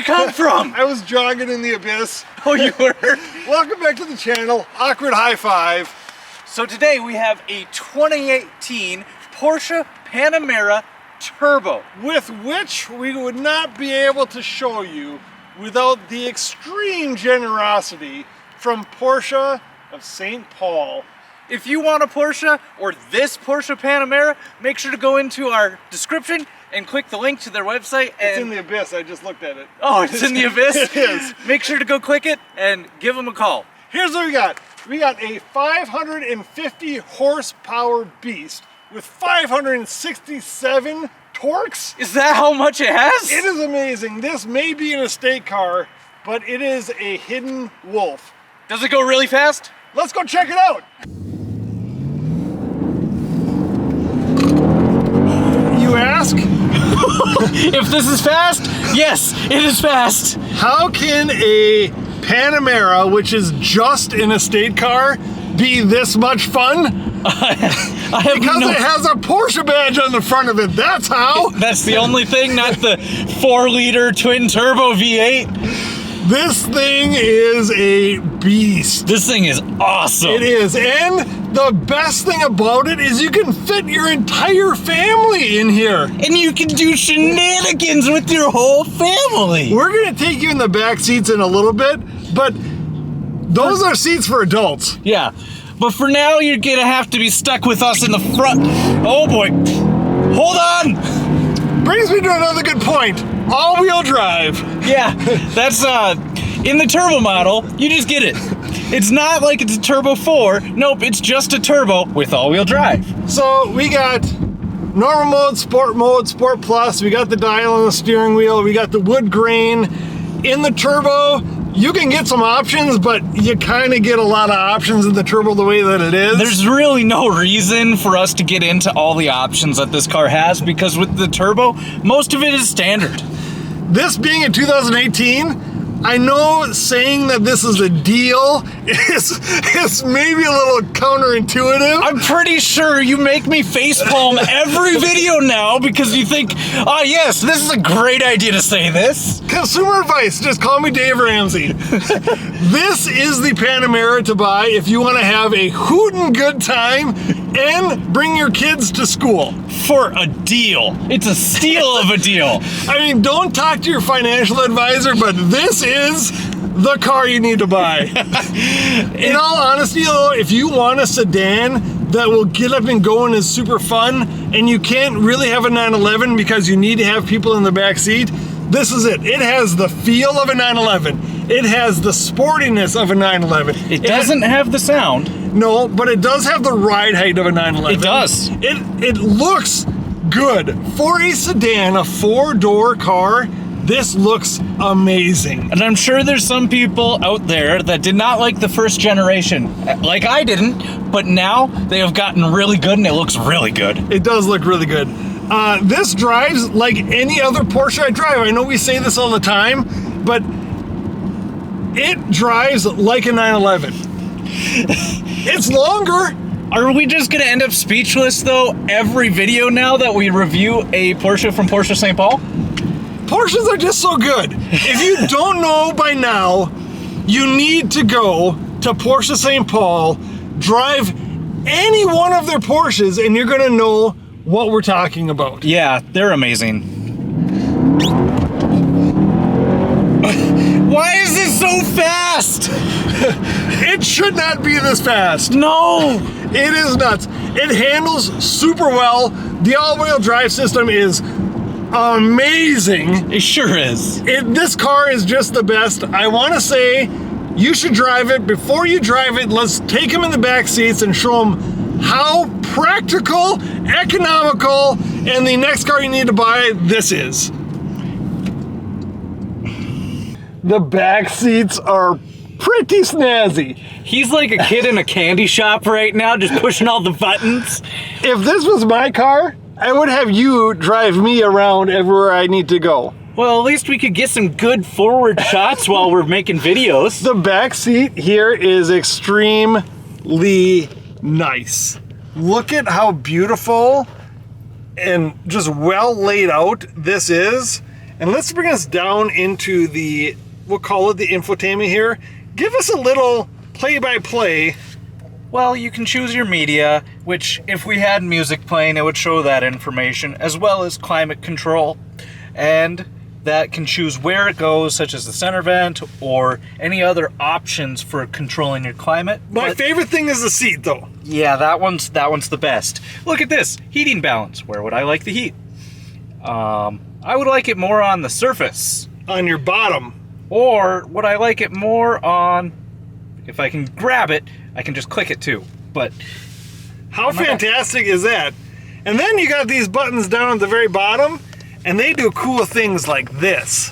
come from? I was jogging in the abyss. Oh, you were? Welcome back to the channel, Awkward High Five. So today we have a 2018 Porsche Panamera Turbo, with which we would not be able to show you without the extreme generosity from Porsche of St. Paul. If you want a Porsche or this Porsche Panamera, make sure to go into our description and click the link to their website. And it's in the abyss, I just looked at it. Oh, it's in the abyss? It is. Make sure to go click it and give them a call. Here's what we got. We got a 550 horsepower beast with 567 torques. Is that how much it has? It is amazing. This may be an estate car, but it is a hidden wolf. Does it go really fast? Let's go check it out. You ask? If this is fast, yes, it is fast. How can a Panamera, which is just an estate car, be this much fun? Because it has a Porsche badge on the front of it, that's how. That's the only thing, not the 4-liter twin turbo V8. This thing is a beast. This thing is awesome. It is, and the best thing about it is you can fit your entire family in here. And you can do shenanigans with your whole family. We're gonna take you in the back seats in a little bit, but those are seats for adults. Yeah, but for now you're gonna have to be stuck with us in the front. Oh boy, hold on. Brings me to another good point. All-wheel drive. Yeah, that's in the turbo model, you just get it. It's not like it's a Turbo 4. Nope, it's just a turbo with all-wheel drive. So we got normal mode, Sport Plus. We got the dial on the steering wheel. We got the wood grain. In the turbo, you can get some options, but you kind of get a lot of options in the turbo the way that it is. There's really no reason for us to get into all the options that this car has, because with the turbo, most of it is standard. This being a 2018, I know saying that this is a deal is maybe a little counterintuitive. I'm pretty sure you make me facepalm every video now because you think, oh yes, this is a great idea to say this. Consumer advice, just call me Dave Ramsey. This is the Panamera to buy if you want to have a hootin' good time and bring your kids to school. For a deal. It's a steal of a deal. I mean, don't talk to your financial advisor, but this is the car you need to buy. In all honesty though, if you want a sedan that will get up and go and is super fun, and you can't really have a 911 because you need to have people in the back seat, this is it. It has the feel of a 911. It has the sportiness of a 911. It doesn't have the sound. No, but it does have the ride height of a 911. It does. It looks good. For a sedan, a 4-door car, this looks amazing. And I'm sure there's some people out there that did not like the first generation, like I didn't, but now they have gotten really good and it looks really good. It does look really good. This drives like any other Porsche I drive. I know we say this all the time, but it drives like a 911. It's longer. Are we just gonna end up speechless though every video now that we review a Porsche from Porsche St. Paul? Porsches are just so good. If you don't know by now, you need to go to Porsche St. Paul, drive any one of their Porsches, and you're gonna know what we're talking about. Yeah, they're amazing. Why is this so fast? It should not be this fast. No! It is nuts. It handles super well. The all-wheel drive system is amazing. It sure is. This car is just the best. I want to say you should drive it. Before you drive it, let's take them in the back seats and show them how practical, economical, and the next car you need to buy this is. The back seats are pretty snazzy. He's like a kid in a candy shop right now, just pushing all the buttons. If this was my car, I would have you drive me around everywhere I need to go. Well, at least we could get some good forward shots while we're making videos. The back seat here is extremely nice. Look at how beautiful and just well laid out this is. And let's bring us down into the, we'll call it the infotainment here. Give us a little play-by-play. Well, you can choose your media, which if we had music playing, it would show that information, as well as climate control. And that can choose where it goes, such as the center vent or any other options for controlling your climate. My favorite thing is the seat, though. Yeah, that one's the best. Look at this, heating balance. Where would I like the heat? I would like it more on the surface. On your bottom. Or would I like it more on, if I can grab it, I can just click it too. But how fantastic is that? And then you got these buttons down at the very bottom, and they do cool things like this.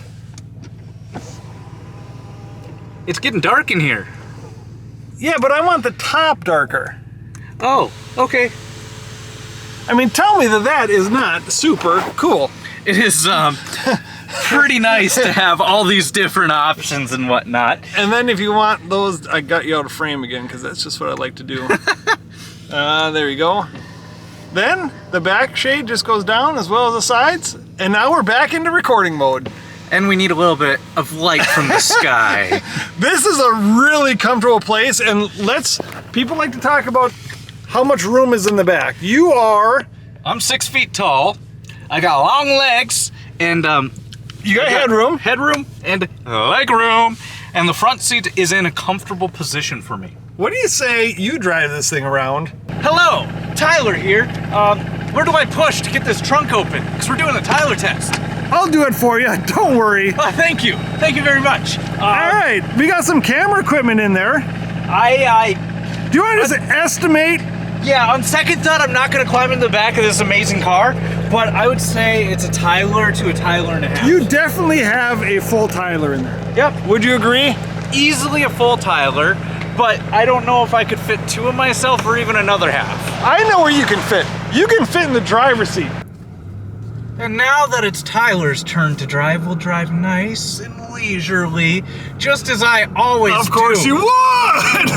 It's getting dark in here. Yeah, but I want the top darker. Oh, okay. I mean, tell me that that is not super cool. It is pretty nice to have all these different options and whatnot. And then if you want those, I got you out of frame again because that's just what I like to do. There you go. Then the back shade just goes down as well as the sides. And now we're back into recording mode. And we need a little bit of light from the sky. This is a really comfortable place, and people like to talk about how much room is in the back. I'm 6 feet tall. I got long legs, and you got headroom. Headroom and leg room. And the front seat is in a comfortable position for me. What do you say you drive this thing around? Hello, Tyler here. Where do I push to get this trunk open? Because we're doing a Tyler test. I'll do it for you, don't worry. Oh, thank you. Thank you very much. All right, we got some camera equipment in there. Do you want to just estimate? Yeah, on second thought, I'm not going to climb in the back of this amazing car, but I would say it's a Tyler to a Tyler and a half. You definitely have a full Tyler in there. Yep. Would you agree? Easily a full Tyler, but I don't know if I could fit two of myself or even another half. I know where you can fit. You can fit in the driver's seat. And now that it's Tyler's turn to drive, we'll drive nice and leisurely, just as I always do. Of course you would!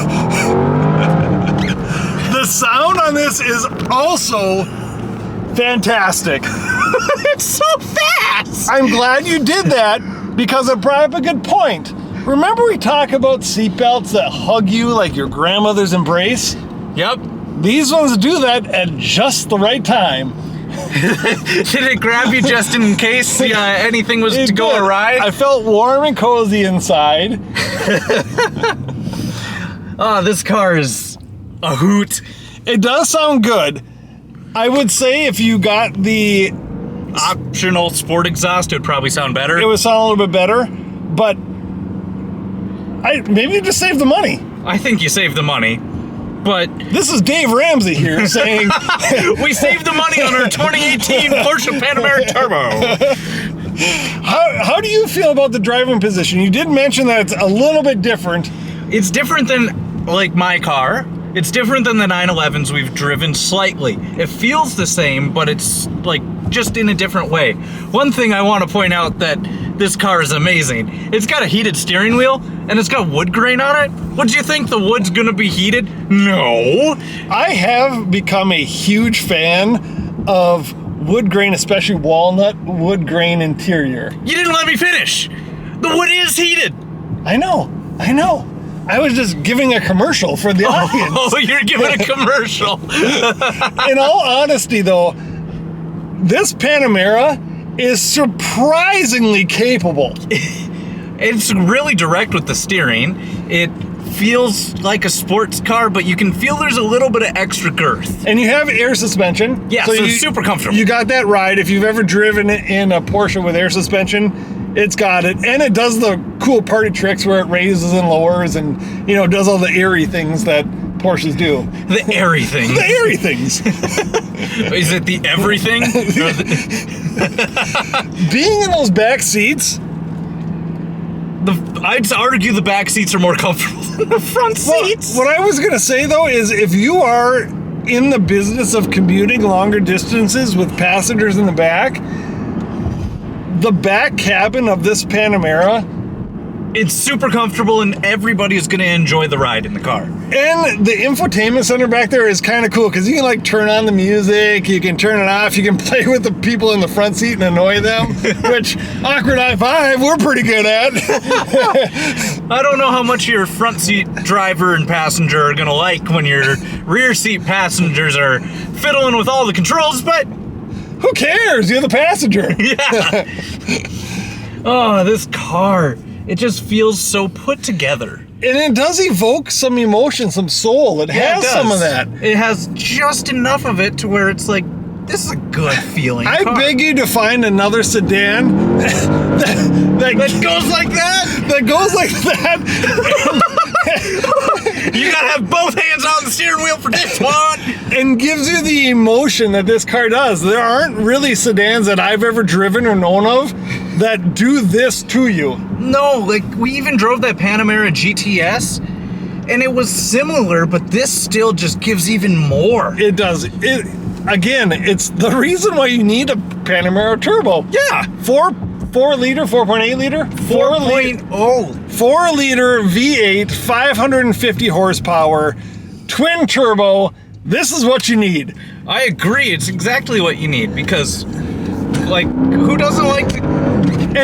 The sound on this is also fantastic. It's so fast! I'm glad you did that because it brought up a good point. Remember we talk about seatbelts that hug you like your grandmother's embrace? Yep. These ones do that at just the right time. Did it grab you just in case anything was to go awry? I felt warm and cozy inside. Oh, this car is a hoot. It does sound good. I would say if you got the optional sport exhaust, it would probably sound better. It would sound a little bit better, but maybe you just save the money. I think you save the money, but this is Dave Ramsey here saying we saved the money on our 2018 Porsche Panamera Turbo. How do you feel about the driving position? You did mention that it's a little bit different. It's different than like my car. It's different than the 911s we've driven slightly. It feels the same, but it's like just in a different way. One thing I want to point out that this car is amazing. It's got a heated steering wheel and it's got wood grain on it. Would you think the wood's gonna be heated? No. I have become a huge fan of wood grain, especially walnut wood grain interior. You didn't let me finish. The wood is heated. I know. I was just giving a commercial for the audience. Oh, you're giving a commercial. In all honesty, though, this Panamera is surprisingly capable. It's really direct with the steering. It feels like a sports car, but you can feel there's a little bit of extra girth. And you have air suspension. Yeah, so it's super comfortable. You got that ride. If you've ever driven in a Porsche with air suspension, it's got it. And it does the cool party tricks where it raises and lowers and, does all the airy things that Porsches do. The airy things. The airy things. Is it the everything? Being in those back seats, I'd argue the back seats are more comfortable than the front seats. What I was going to say, though, is if you are in the business of commuting longer distances with passengers in the back cabin of this Panamera It's super comfortable and everybody is going to enjoy the ride in the car. And the infotainment center back there is kind of cool because you can like turn on the music, you can turn it off, you can play with the people in the front seat and annoy them, which awkward high five, we're pretty good at. I don't know how much your front seat driver and passenger are going to like when your rear seat passengers are fiddling with all the controls, but who cares? You're the passenger. Yeah. Oh, this car. It just feels so put together. And it does evoke some emotion, some soul. It has some of that. It has just enough of it to where it's like, this is a good feeling I car. beg you to find another sedan that goes like that? That goes like that. You gotta have both hands on the steering wheel for this one. And gives you the emotion that this car does. There aren't really sedans that I've ever driven or known of that do this to you. No, like we even drove that Panamera GTS and it was similar, but this still just gives even more. It does. Again, it's the reason why you need a Panamera Turbo. Yeah. 4 liter, 4.8 liter? 4.0. 4 liter V8, 550 horsepower, twin turbo. This is what you need. I agree. It's exactly what you need because, like, who doesn't like to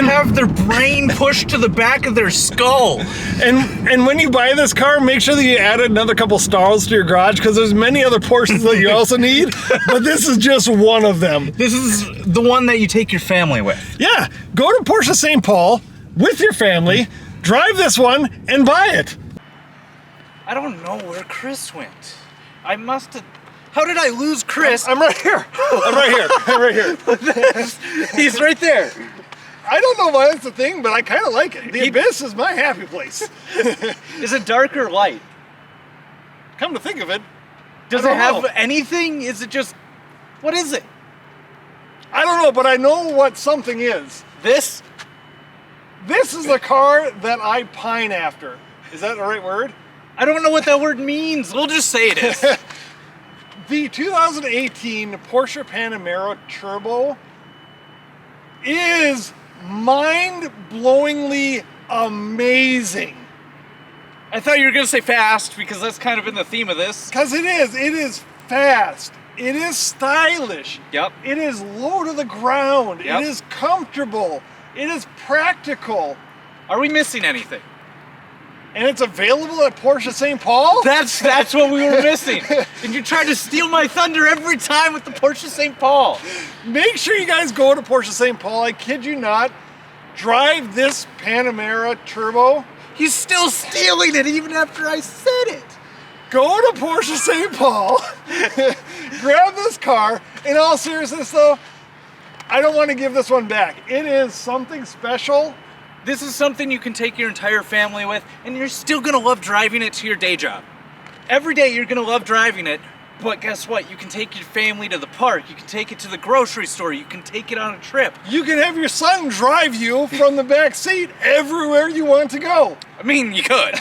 have their brain pushed to the back of their skull? And when you buy this car, make sure that you add another couple stalls to your garage because there's many other Porsches that you also need, but this is just one of them. This is the one that you take your family with. Yeah, go to Porsche St. Paul with your family, drive this one, and buy it. I don't know where Chris went. I must have... How did I lose Chris? I'm right here. I'm right here. I'm right here. He's right there. I don't know why that's the thing, but I kind of like it. The Abyss is my happy place. Is it dark or light? Come to think of it, Does it have anything? Is it just... What is it? I don't know, but I know what something is. This? This is the car that I pine after. Is that the right word? I don't know what that word means. We'll just say it is. The 2018 Porsche Panamera Turbo is mind-blowingly amazing. I thought you were going to say fast because that's kind of been the theme of this. Because it is. It is fast. It is stylish. Yep. It is low to the ground. Yep. It is comfortable. It is practical. Are we missing anything? And it's available at Porsche St. Paul? That's what we were missing. And you tried to steal my thunder every time with the Porsche St. Paul. Make sure you guys go to Porsche St. Paul. I kid you not. Drive this Panamera Turbo. He's still stealing it even after I said it. Go to Porsche St. Paul. Grab this car. In all seriousness though, I don't want to give this one back. It is something special. This is something you can take your entire family with, and you're still gonna love driving it to your day job. Every day you're gonna love driving it, but guess what? You can take your family to the park, you can take it to the grocery store, you can take it on a trip. You can have your son drive you from the back seat everywhere you want to go. I mean, you could.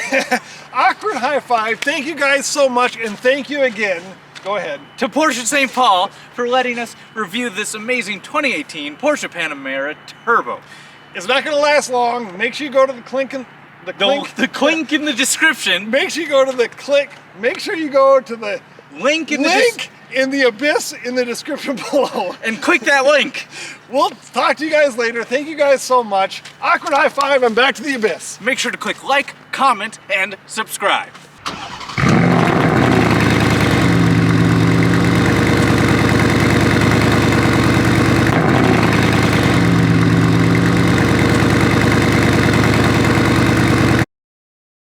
Awkward high five. Thank you guys so much, and thank you again. Go ahead. To Porsche St. Paul for letting us review this amazing 2018 Porsche Panamera Turbo. It's not going to last long. Make sure you go to the clink in the description. Make sure you go to the click. Make sure you go to the link in the abyss in the description below. And click that link. We'll talk to you guys later. Thank you guys so much. Awkward high five. I'm back to the abyss. Make sure to click like, comment, and subscribe.